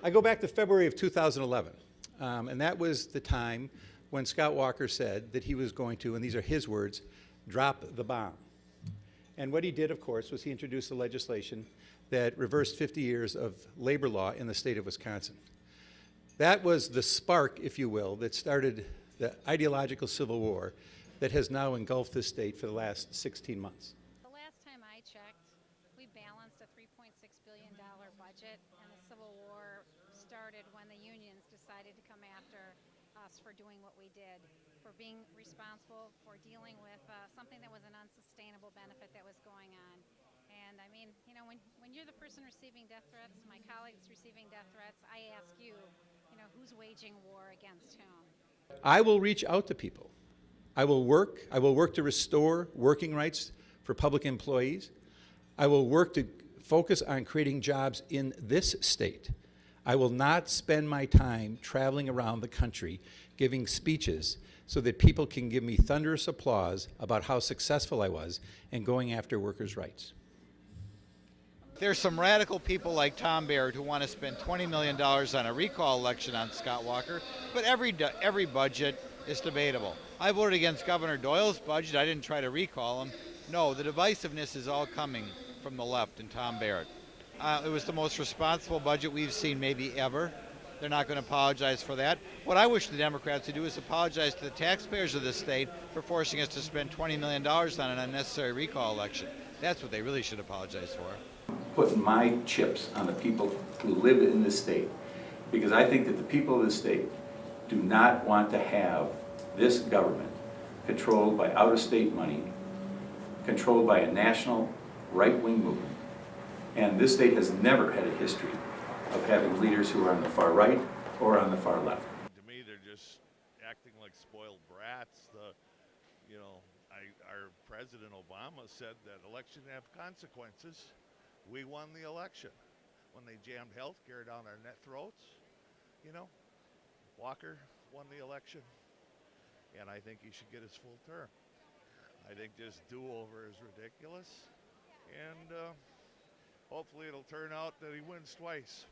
I go back to February of 2011, and that was the time when Scott Walker said that he was going to, and these are his words, drop the bomb. And what he did, of course, was he introduced the legislation that reversed 50 years of labor law in the state of Wisconsin. That was the spark, if you will, that started the ideological civil war that has now engulfed this state for the last 16 months. The last time I checked, we balanced a $3.6 billion budget, and the Civil War started when the unions decided to come after us for doing what we did, for being responsible, for dealing with something that was an unsustainable benefit that was going on. And I mean, you know, when you're the person receiving death threats, my colleagues receiving death threats, I ask you, who's waging war against whom? I will reach out to people. I will work to restore working rights for public employees. I will work to focus on creating jobs in this state. I will not spend my time traveling around the country giving speeches so that people can give me thunderous applause about how successful I was in going after workers' rights. There's some radical people like Tom Barrett who want to spend $20 million on a recall election on Scott Walker, but every budget is debatable. I voted against Governor Doyle's budget. I didn't try to recall him. No, the divisiveness is all coming from the left and Tom Barrett. It was the most responsible budget we've seen maybe ever. They're not going to apologize for that. What I wish the Democrats would do is apologize to the taxpayers of this state for forcing us to spend $20 million on an unnecessary recall election. That's what they really should apologize for. Putting my chips on the people who live in this state, because I think that the people of this state do not want to have this government controlled by out-of-state money, controlled by a national right-wing movement. And this state has never had a history of having leaders who are on the far right or on the far left. To me, they're just acting like spoiled brats. Our President Obama said that elections have consequences. We won the election. When they jammed health care down our net throats, Walker won the election. And I think he should get his full term. I think this do-over is ridiculous. And hopefully it'll turn out that he wins twice.